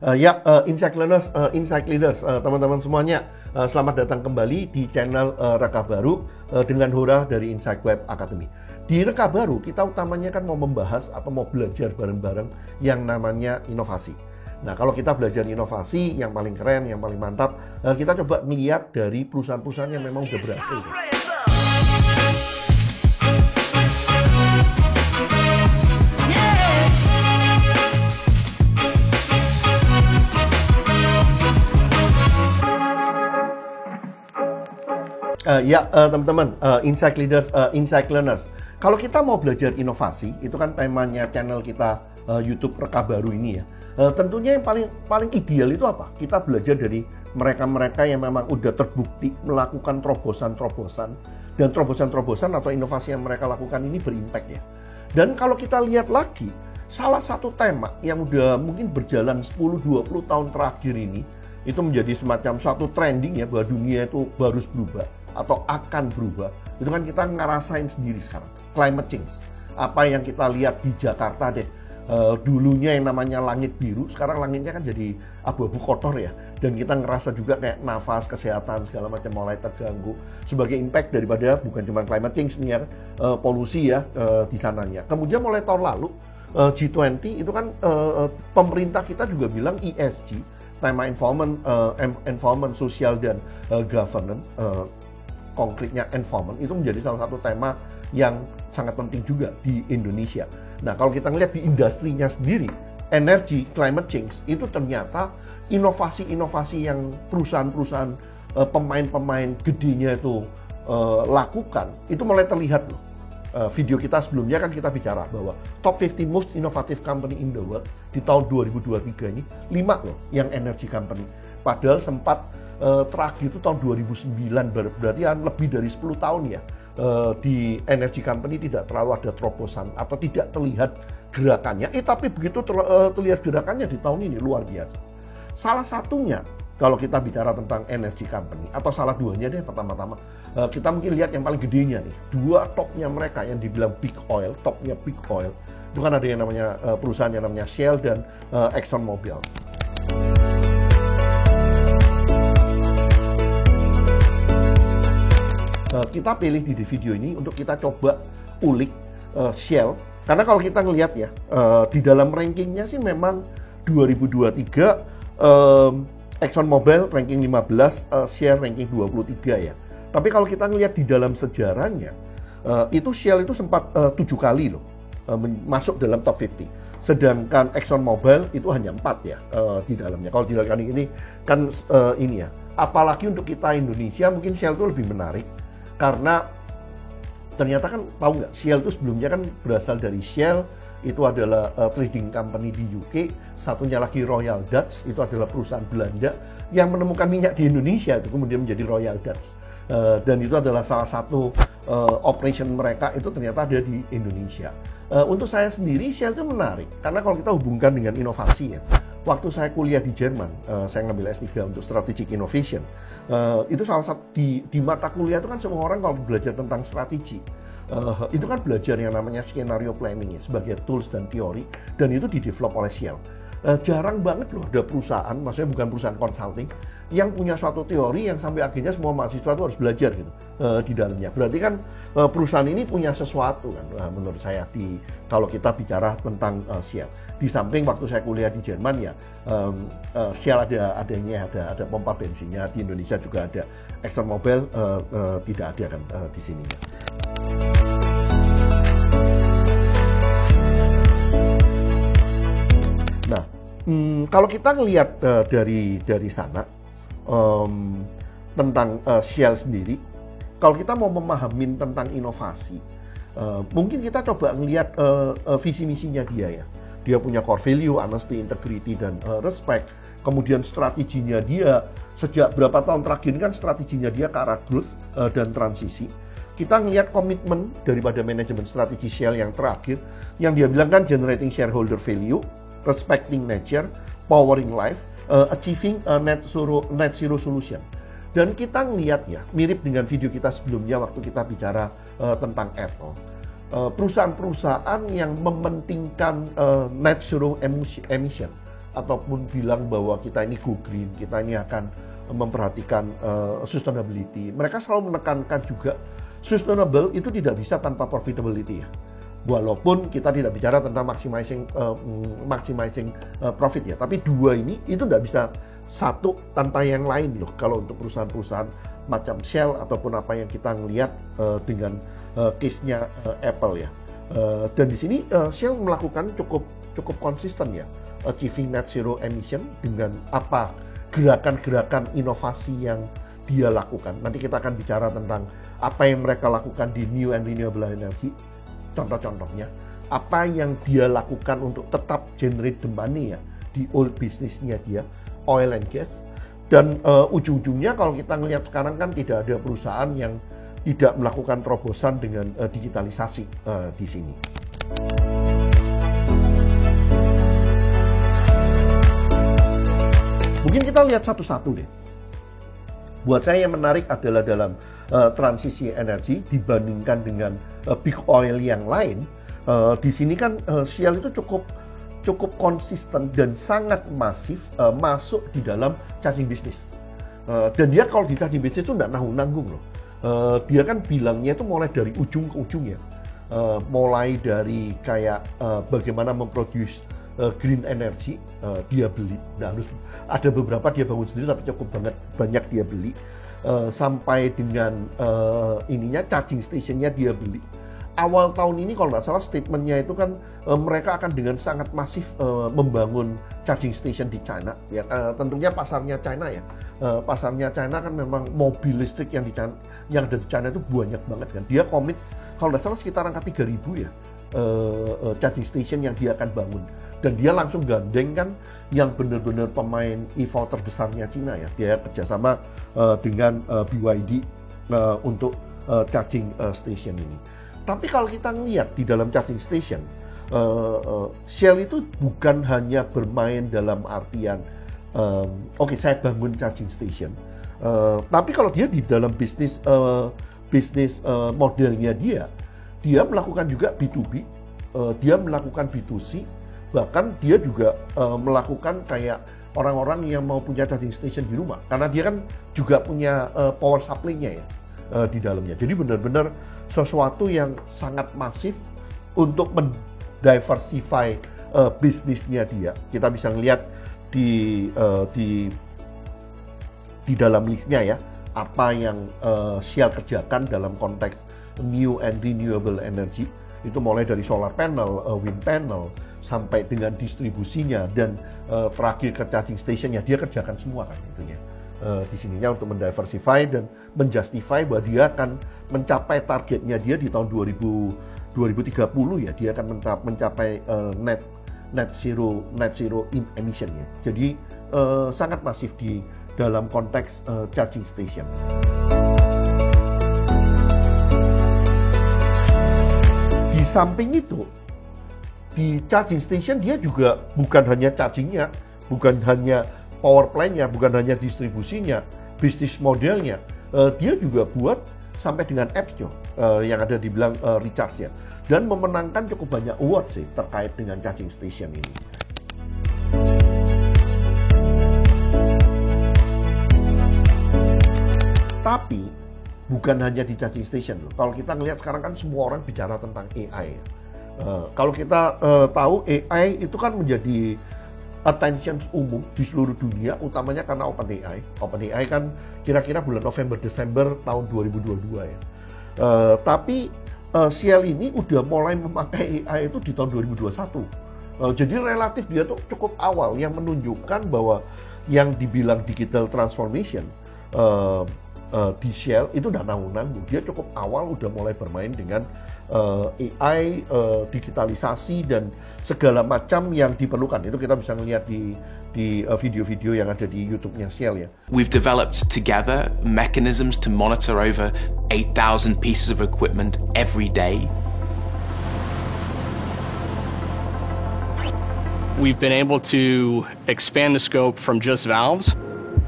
Insight Leaders, teman-teman semuanya, selamat datang kembali di channel Reka Baru dengan Hora dari Insight Web Academy. Di Reka Baru, kita utamanya kan mau membahas atau mau belajar bareng-bareng yang namanya inovasi. Nah, kalau kita belajar inovasi yang paling keren, yang paling mantap, kita coba melihat dari perusahaan-perusahaan yang memang udah berhasil. Teman-teman, Insight Leaders, Insight Learners. Kalau kita mau belajar inovasi, itu kan temanya channel kita YouTube Reka Baru ini ya. Tentunya yang paling ideal itu apa? Kita belajar dari mereka-mereka yang memang udah terbukti melakukan terobosan-terobosan, dan terobosan-terobosan atau inovasi yang mereka lakukan ini berimpact ya. Dan kalau kita lihat lagi, salah satu tema yang udah mungkin berjalan 10-20 tahun terakhir ini, itu menjadi semacam suatu trending ya, bahwa dunia itu harus berubah atau akan berubah. Itu kan kita ngerasain sendiri sekarang, climate change. Apa yang kita lihat di Jakarta deh, dulunya yang namanya langit biru, sekarang langitnya kan jadi abu-abu kotor ya. Dan kita ngerasa juga kayak nafas, kesehatan, segala macam mulai terganggu sebagai impact daripada bukan cuma climate change nih ya, polusi ya di sananya. Kemudian mulai tahun lalu, G20 itu kan pemerintah kita juga bilang ESG, tema environment, sosial, dan governance, konkretnya environment, itu menjadi salah satu tema yang sangat penting juga di Indonesia. Nah, kalau kita ngelihat di industrinya sendiri, energi, climate change, itu ternyata inovasi-inovasi yang perusahaan-perusahaan, pemain-pemain gedenya itu lakukan, itu mulai terlihat loh. Video kita sebelumnya kan kita bicara bahwa top 50 most innovative company in the world di tahun 2023 ini 5 loh yang energy company. Padahal sempat terakhir itu tahun 2009, berarti kan lebih dari 10 tahun ya, di energy company tidak terlalu ada terobosan atau tidak terlihat gerakannya. Tapi begitu terlihat gerakannya di tahun ini luar biasa. Salah satunya, kalau kita bicara tentang energy company, atau salah duanya deh pertama-tama, kita mungkin lihat yang paling gedenya nih, dua topnya mereka yang dibilang big oil, topnya big oil, itu kan ada yang namanya perusahaan yang namanya Shell dan Exxon Mobil. Kita pilih di video ini untuk kita coba ulik Shell, karena kalau kita ngelihat ya, di dalam rankingnya sih memang 2023 Exxon Mobil ranking 15, Shell ranking 23 ya. Tapi kalau kita ngelihat di dalam sejarahnya, itu Shell itu sempat 7 kali loh masuk dalam top 50. Sedangkan Exxon Mobil itu hanya 4 ya di dalamnya. Kalau di dalam ini kan ini ya. Apalagi untuk kita Indonesia mungkin Shell itu lebih menarik karena ternyata kan tahu nggak, Shell itu sebelumnya kan berasal dari Shell, itu adalah trading company di UK, satunya lagi Royal Dutch, itu adalah perusahaan Belanda yang menemukan minyak di Indonesia, itu kemudian menjadi Royal Dutch, dan itu adalah salah satu operation mereka itu ternyata ada di Indonesia. Untuk saya sendiri Shell itu menarik karena kalau kita hubungkan dengan inovasi ya, waktu saya kuliah di Jerman, saya ngambil S3 untuk Strategic Innovation, itu salah satu di mata kuliah itu kan semua orang kalau belajar tentang strategi, itu kan belajar yang namanya scenario planning ya, sebagai tools dan teori, dan itu didevelop oleh Shell. Jarang banget loh ada perusahaan, maksudnya bukan perusahaan consulting, yang punya suatu teori yang sampai akhirnya semua mahasiswa itu harus belajar gitu di dalamnya. Berarti kan perusahaan ini punya sesuatu kan, menurut saya, kalau kita bicara tentang Shell. Di samping waktu saya kuliah di Jerman ya, Shell ada pompa bensinnya, di Indonesia juga ada. Exxon Mobil tidak ada kan di sini ya. Nah, kalau kita ngelihat dari sana tentang Shell sendiri, kalau kita mau memahami tentang inovasi, mungkin kita coba ngelihat visi misinya dia ya. Dia punya core value, honesty, integrity, dan respect. Kemudian strateginya dia sejak berapa tahun terakhir ini kan strateginya dia ke arah growth dan transisi. Kita ngelihat komitmen daripada manajemen strategi Shell yang terakhir, yang dia bilang kan generating shareholder value, respecting nature, powering life, achieving a net zero solution. Dan kita ngelihat ya, mirip dengan video kita sebelumnya waktu kita bicara tentang Apple. Perusahaan-perusahaan yang mementingkan net zero emission, ataupun bilang bahwa kita ini go green, kita ini akan memperhatikan sustainability. Mereka selalu menekankan juga sustainable itu tidak bisa tanpa profitability ya. Walaupun kita tidak bicara tentang maximizing profit ya, tapi dua ini itu tidak bisa satu tanpa yang lain loh. Kalau untuk perusahaan-perusahaan macam Shell ataupun apa yang kita ngelihat dengan case-nya Apple ya. Dan di sini Shell melakukan cukup konsisten ya, achieving net zero emission dengan apa gerakan-gerakan inovasi yang dia lakukan. Nanti kita akan bicara tentang apa yang mereka lakukan di new and renewable energy. Contoh-contohnya, apa yang dia lakukan untuk tetap generate the money ya di old business-nya dia, oil and gas. Dan ujung-ujungnya kalau kita ngelihat sekarang kan tidak ada perusahaan yang tidak melakukan terobosan dengan digitalisasi di sini. Mungkin kita lihat satu-satu deh. Buat saya yang menarik adalah dalam transisi energi dibandingkan dengan big oil yang lain. Di sini kan Shell itu cukup konsisten dan sangat masif masuk di dalam charging business. Dan dia kalau di charging business itu nggak nanggung-nanggung loh. Dia kan bilangnya itu mulai dari ujung ke ujung ya. Mulai dari kayak bagaimana memproduce green energy, dia beli. Nah, harus ada beberapa dia bangun sendiri tapi cukup banyak dia beli. Sampai dengan ininya charging stationnya dia beli. Awal tahun ini kalau nggak salah statementnya itu kan mereka akan dengan sangat masif membangun charging station di China. Ya, tentunya pasarnya China ya. Pasarnya China kan memang mobil listrik yang ada di China itu banyak banget kan. Dia komit kalau nggak salah sekitar angka 3.000 ya. Charging station yang dia akan bangun, dan dia langsung gandeng kan yang benar-benar pemain EV terbesarnya Cina ya. Dia kerjasama dengan BYD untuk charging station ini. Tapi kalau kita ngelihat di dalam charging station, Shell itu bukan hanya bermain dalam artian oke, saya bangun charging station, tapi kalau dia di dalam bisnis modelnya dia melakukan juga B2B, dia melakukan B2C, bahkan dia juga melakukan kayak orang-orang yang mau punya charging station di rumah, karena dia kan juga punya power supply-nya ya di dalamnya. Jadi benar-benar sesuatu yang sangat masif untuk mendiversify bisnisnya dia. Kita bisa ngelihat di dalam listnya ya, apa yang Shell kerjakan dalam konteks new and renewable energy. Itu mulai dari solar panel, wind panel, sampai dengan distribusinya, dan terakhir ke charging stationnya dia kerjakan semua kan itunya. Di sininya untuk mendiversify dan menjustify bahwa dia akan mencapai targetnya dia di tahun 2030 ya, dia akan mencapai net zero emission ya. Jadi sangat masif di dalam konteks charging station. Di samping itu, di charging station dia juga bukan hanya chargingnya, bukan hanya power plant-nya, bukan hanya distribusinya, bisnis modelnya, dia juga buat sampai dengan apps-nya yang ada dibilang recharge ya, dan memenangkan cukup banyak award sih terkait dengan charging station ini. Tapi bukan hanya di charging station loh. Kalau kita ngelihat sekarang kan semua orang bicara tentang AI. Kalau kita tahu AI itu kan menjadi attention umum di seluruh dunia, utamanya karena OpenAI. OpenAI kan kira-kira bulan November-Desember tahun 2022 ya. Tapi Shell ini udah mulai memakai AI itu di tahun 2021. Jadi relatif dia tuh cukup awal, yang menunjukkan bahwa yang dibilang digital transformation di Shell itu udah nanggung-nanggung. Dia cukup awal udah mulai bermain dengan AI, digitalisasi dan segala macam yang diperlukan. Itu kita bisa ngelihat di video-video yang ada di YouTube-nya Shell ya. We've developed together mechanisms to monitor over 8,000 pieces of equipment every day. We've been able to expand the scope from just valves.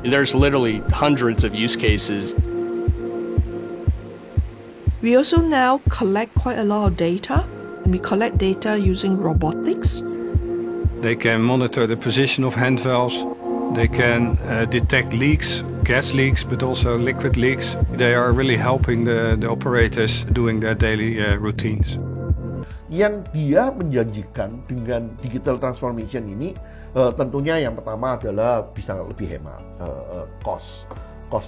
There's literally hundreds of use cases. We also now collect quite a lot of data, and we collect data using robotics. They can monitor the position of hand valves. They can detect leaks, gas leaks, but also liquid leaks. They are really helping the operators doing their daily routines. Yang dia menjanjikan dengan digital transformation ini tentunya yang pertama adalah bisa lebih hemat, cost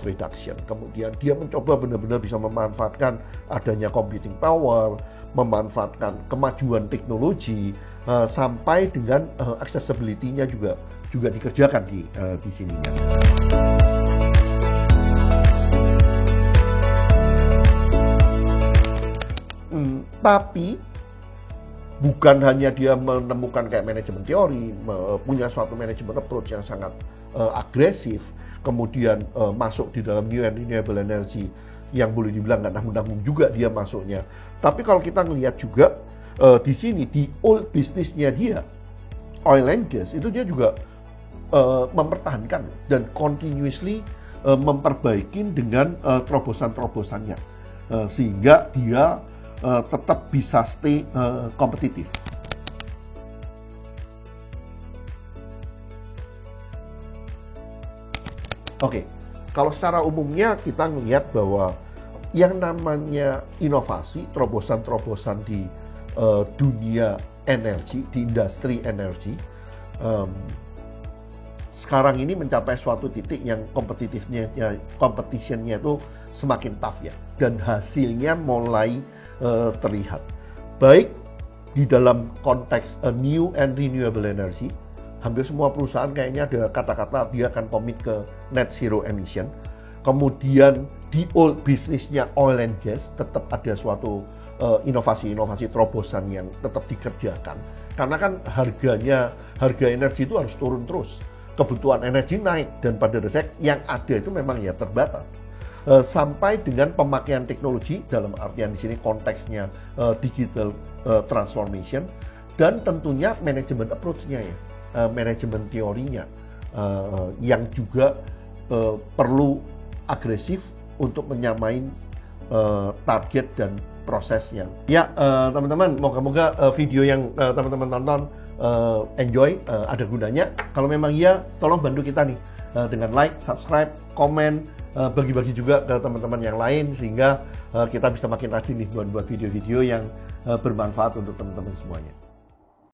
reduction. Kemudian dia mencoba benar-benar bisa memanfaatkan adanya computing power, memanfaatkan kemajuan teknologi sampai dengan accessibility-nya juga dikerjakan di sininya. Tapi bukan hanya dia menemukan kayak manajemen teori, punya suatu manajemen approach yang sangat agresif, kemudian masuk di dalam new and renewable energy yang boleh dibilang nggak nanggung-nanggung juga dia masuknya. Tapi kalau kita ngelihat juga di sini di old bisnisnya dia, oil and gas, itu dia juga mempertahankan dan continuously memperbaiki dengan terobosan-terobosannya sehingga dia tetap bisa stay kompetitif. Oke, kalau secara umumnya kita melihat bahwa yang namanya inovasi, terobosan-terobosan di dunia energi, di industri energi, sekarang ini mencapai suatu titik yang competitionnya itu semakin tough ya, dan hasilnya mulai terlihat. Baik di dalam konteks new and renewable energy, hampir semua perusahaan kayaknya ada kata-kata dia akan komit ke net zero emission. Kemudian di old bisnisnya oil and gas tetap ada suatu inovasi-inovasi terobosan yang tetap dikerjakan. Karena kan harga energi itu harus turun terus. Kebutuhan energi naik dan pada dasarnya yang ada itu memang ya terbatas. Sampai dengan pemakaian teknologi dalam artian di sini konteksnya digital transformation dan tentunya manajemen approach-nya ya, manajemen teorinya yang juga perlu agresif untuk menyamain target dan prosesnya. Ya teman-teman, moga-moga video yang teman-teman tonton enjoy, ada gunanya. Kalau memang iya, tolong bantu kita nih dengan like, subscribe, komen, bagi-bagi juga ke teman-teman yang lain sehingga kita bisa makin rajin nih buat video-video yang bermanfaat untuk teman-teman semuanya.